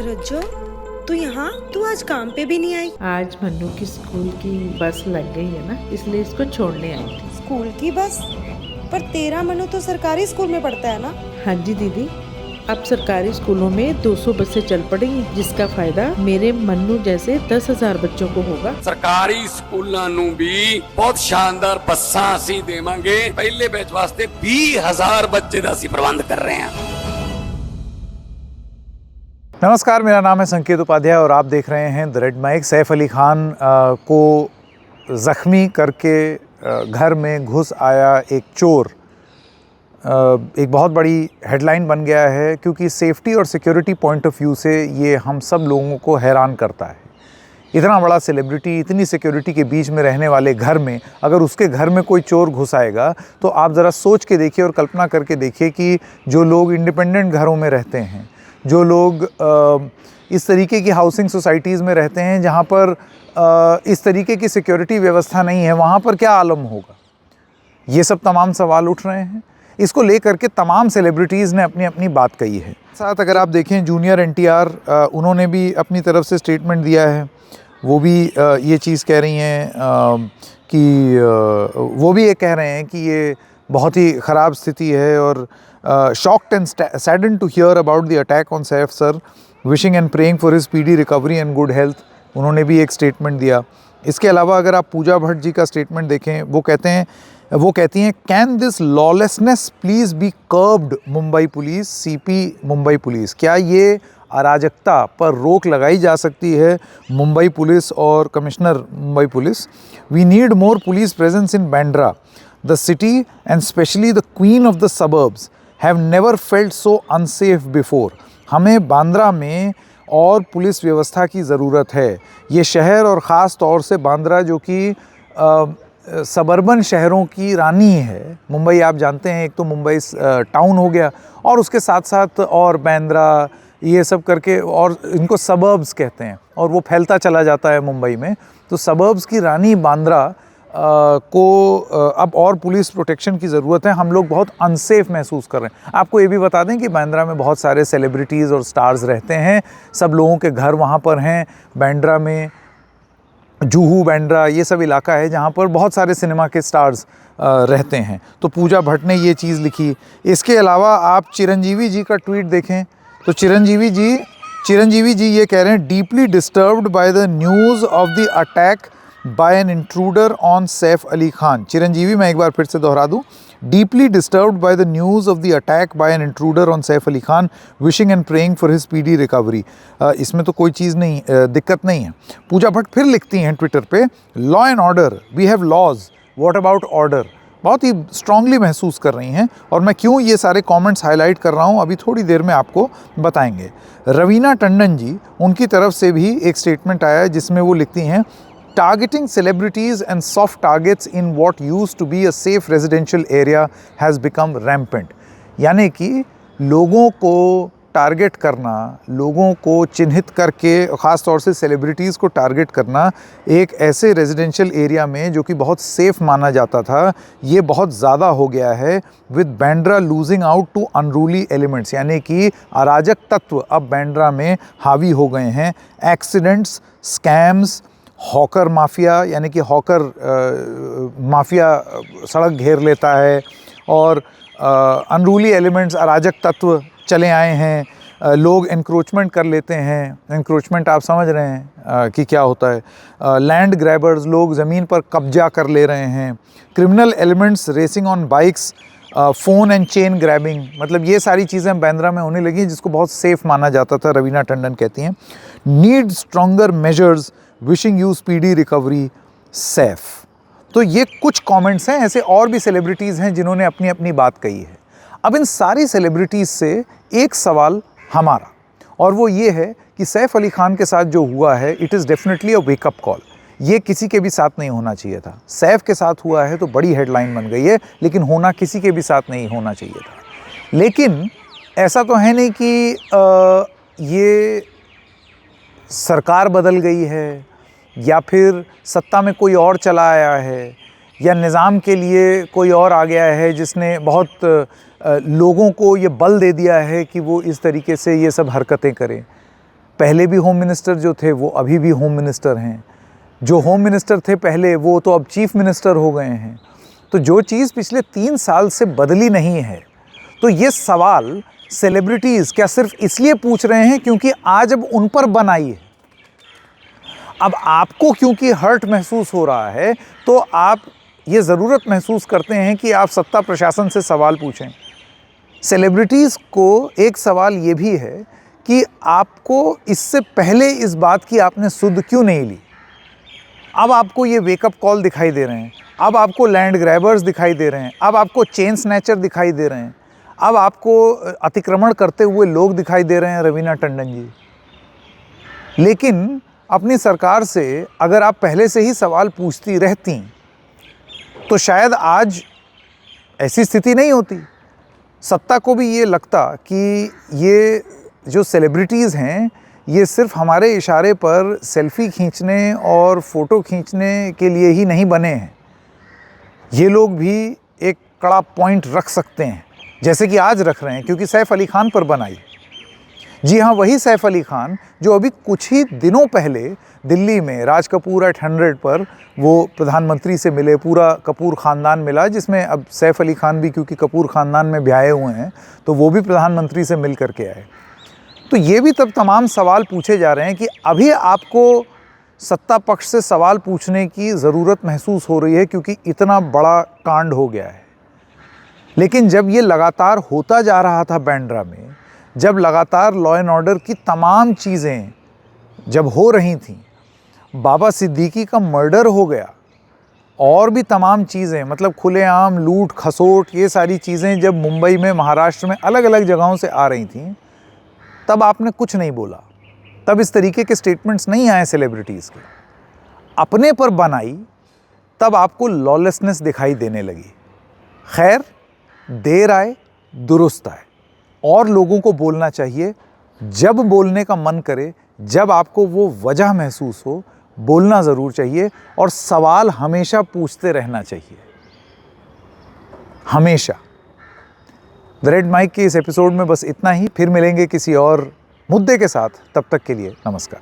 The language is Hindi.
रज्जो, तू यहाँ? तू आज काम पे भी नहीं आई? आज मन्नू की स्कूल की बस लग गई है ना, इसलिए इसको छोड़ने आई थी। स्कूल की बस? पर तेरा मन्नू तो सरकारी स्कूल में पढ़ता है ना? हाँ जी दीदी, अब सरकारी स्कूलों में 200 बसें चल पड़ेंगी, जिसका फायदा मेरे मन्नू जैसे 10,000 बच्चों को होगा। सरकारी स्कूलों ਨੂੰ भी बहुत शानदार बसां ਅਸੀਂ देवांगे। पहले बैच वास्ते 20,000 बच्चे ਦਾ ਅਸੀਂ प्रबंध कर रहे हैं। नमस्कार, मेरा नाम है संकेत उपाध्याय और आप देख रहे हैं the red mic. Saif Ali Khan को ज़ख्मी करके घर में घुस आया एक चोर एक बहुत बड़ी हेडलाइन बन गया है, क्योंकि सेफ्टी और सिक्योरिटी पॉइंट ऑफ व्यू से ये हम सब लोगों को हैरान करता है। इतना बड़ा सेलिब्रिटी, इतनी सिक्योरिटी के बीच में रहने वाले घर में अगर उसके घर में कोई चोर घुस आएगा तो आप ज़रा सोच के देखिए और कल्पना करके देखिए कि जो लोग इंडिपेंडेंट घरों में रहते हैं, जो लोग इस तरीके की हाउसिंग सोसाइटीज़ में रहते हैं जहाँ पर इस तरीके की सिक्योरिटी व्यवस्था नहीं है, वहाँ पर क्या आलम होगा। ये सब तमाम सवाल उठ रहे हैं। इसको लेकर के तमाम सेलिब्रिटीज़ ने अपनी अपनी बात कही है। साथ अगर आप देखें जूनियर NTR, उन्होंने भी अपनी तरफ से स्टेटमेंट दिया है। वो भी ये चीज़ कह रही हैं कि वो भी ये कह रहे हैं कि ये बहुत ही ख़राब स्थिति है और shocked and saddened to hear about the attack on Saif sir, wishing and praying for his speedy recovery and good health। उन्होंने भी एक स्टेटमेंट दिया। इसके अलावा अगर आप पूजा भट्ट जी का स्टेटमेंट देखें, वो कहती हैं can this lawlessness please be curbed Mumbai police, CP Mumbai police. क्या ये अराजकता पर रोक लगाई जा सकती है मुंबई पुलिस और commissioner Mumbai police. We need more police presence in Bandra, the city and specially the queen of the suburbs have never felt so unsafe before. हमें बांद्रा में और पुलिस व्यवस्था की ज़रूरत है। ये शहर और ख़ास तौर से बांद्रा जो कि सबर्बन शहरों की रानी है। मुंबई आप जानते हैं, एक तो मुंबई टाउन हो गया और उसके साथ साथ और बांद्रा, ये सब करके, और इनको सबर्ब्स कहते हैं और वो फैलता चला जाता है मुंबई में। तो सबर्ब्स की रानी बांद्रा को अब और पुलिस प्रोटेक्शन की ज़रूरत है। हम लोग बहुत अनसेफ महसूस कर रहे हैं। आपको ये भी बता दें कि बांद्रा में बहुत सारे सेलिब्रिटीज़ और स्टार्स रहते हैं। सब लोगों के घर वहाँ पर हैं। बांद्रा में जुहू, बांद्रा, ये सब इलाका है जहाँ पर बहुत सारे सिनेमा के स्टार्स रहते हैं। तो पूजा भट्ट ने ये चीज़ लिखी। इसके अलावा आप चिरंजीवी जी का ट्वीट देखें तो चिरंजीवी जी ये कह रहे हैं, deeply disturbed by the news of the attack by an intruder on Saif Ali Khan. Chiranjeevi, मैं एक बार फिर से दोहरा दूँ, deeply disturbed by the news of the attack by an intruder on Saif Ali Khan, wishing and praying for his speedy recovery. इसमें तो कोई चीज़ नहीं, दिक्कत नहीं है। पूजा भट्ट फिर लिखती हैं ट्विटर पे, law and order, we have laws, what about order. बहुत ही स्ट्रांगली महसूस कर रही हैं। और मैं क्यों ये सारे कमेंट्स हाईलाइट कर रहा हूँ अभी थोड़ी देर में आपको बताएंगे। रवीना टंडन जी, उनकी तरफ से भी एक स्टेटमेंट आया है जिसमें वो लिखती हैं, Targeting celebrities and soft targets in what used to be a safe residential area has become rampant। यानी कि लोगों को टारगेट करना, लोगों को चिन्हित करके, ख़ास तौर से सेलिब्रिटीज़ को टारगेट करना एक ऐसे रेजिडेंशियल एरिया में जो कि बहुत सेफ़ माना जाता था, ये बहुत ज़्यादा हो गया है। With Bandra losing out to unruly elements, यानी कि अराजक तत्व अब बांद्रा में हावी हो गए हैं। एक्सीडेंट्स, स्कैम्स, हॉकर माफिया, यानी कि हॉकर माफिया सड़क घेर लेता है और अनरूली एलिमेंट्स, अराजक तत्व चले आए हैं। लोग एनक्रोचमेंट कर लेते हैं। एनक्रोचमेंट आप समझ रहे हैं कि क्या होता है। लैंड ग्रैबर्स, लोग ज़मीन पर कब्जा कर ले रहे हैं। Criminal elements racing on bikes, phone and chain grabbing, मतलब ये सारी चीज़ें बांद्रा में होने लगी जिसको बहुत सेफ़ माना जाता था। रवीना टंडन कहती हैं, need stronger measures, wishing you speedy recovery Saif. तो ये कुछ कमेंट्स हैं। ऐसे और भी सेलिब्रिटीज़ हैं जिन्होंने अपनी अपनी बात कही है। अब इन सारी सेलिब्रिटीज़ से एक सवाल हमारा, और वो ये है कि सैफ अली खान के साथ जो हुआ है, it is definitely a wake up call. ये किसी के भी साथ नहीं होना चाहिए था। सैफ के साथ हुआ है तो बड़ी हेडलाइन बन गई है, लेकिन होना किसी के भी साथ नहीं होना चाहिए था। लेकिन ऐसा तो है नहीं कि ये सरकार बदल गई है या फिर सत्ता में कोई और चला आया है या निज़ाम के लिए कोई और आ गया है जिसने बहुत लोगों को ये बल दे दिया है कि वो इस तरीके से ये सब हरकतें करें। पहले भी होम मिनिस्टर जो थे वो अभी भी होम मिनिस्टर हैं, जो होम मिनिस्टर थे पहले वो तो अब चीफ मिनिस्टर हो गए हैं। तो जो चीज़ पिछले 3 साल से बदली नहीं है, तो ये सवाल सेलिब्रिटीज़ क्या सिर्फ इसलिए पूछ रहे हैं क्योंकि आज अब उन पर बन आई है। अब आपको क्योंकि हर्ट महसूस हो रहा है तो आप ये ज़रूरत महसूस करते हैं कि आप सत्ता प्रशासन से सवाल पूछें। सेलिब्रिटीज़ को एक सवाल ये भी है कि आपको इससे पहले इस बात की आपने सुध क्यों नहीं ली। अब आपको ये वेकअप कॉल दिखाई दे रहे हैं, अब आपको लैंड ग्रैबर्स दिखाई दे रहे हैं, अब आपको चेन स्नैचर दिखाई दे रहे हैं, अब आपको अतिक्रमण करते हुए लोग दिखाई दे रहे हैं, रवीना टंडन जी। लेकिन अपनी सरकार से अगर आप पहले से ही सवाल पूछती रहती तो शायद आज ऐसी स्थिति नहीं होती। सत्ता को भी ये लगता कि ये जो सेलिब्रिटीज़ हैं ये सिर्फ हमारे इशारे पर सेल्फी खींचने और फ़ोटो खींचने के लिए ही नहीं बने हैं, ये लोग भी एक कड़ा पॉइंट रख सकते हैं, जैसे कि आज रख रहे हैं क्योंकि सैफ अली खान पर बनाई। जी हाँ, वही सैफ अली खान जो अभी कुछ ही दिनों पहले दिल्ली में राज कपूर एट 100 पर वो प्रधानमंत्री से मिले, पूरा कपूर ख़ानदान मिला, जिसमें अब सैफ अली खान भी क्योंकि कपूर ख़ानदान में ब्याहे हुए हैं तो वो भी प्रधानमंत्री से मिल करके आए। तो ये भी तब तमाम सवाल पूछे जा रहे हैं कि अभी आपको सत्ता पक्ष से सवाल पूछने की ज़रूरत महसूस हो रही है क्योंकि इतना बड़ा कांड हो गया है। लेकिन जब ये लगातार होता जा रहा था बांद्रा में, जब लगातार लॉ एंड ऑर्डर की तमाम चीज़ें जब हो रही थीं, बाबा सिद्दीकी का मर्डर हो गया और भी तमाम चीज़ें, मतलब खुलेआम लूट खसोट, ये सारी चीज़ें जब मुंबई में, महाराष्ट्र में, अलग अलग जगहों से आ रही थीं, तब आपने कुछ नहीं बोला। तब इस तरीके के स्टेटमेंट्स नहीं आए सेलिब्रिटीज़ के। अपने पर बनाई तब आपको लॉलेसनेस दिखाई देने लगी। खैर, देर आए दुरुस्त आए, और लोगों को बोलना चाहिए जब बोलने का मन करे, जब आपको वो वजह महसूस हो, बोलना ज़रूर चाहिए और सवाल हमेशा पूछते रहना चाहिए, हमेशा। द रेड माइक के इस एपिसोड में बस इतना ही। फिर मिलेंगे किसी और मुद्दे के साथ, तब तक के लिए नमस्कार।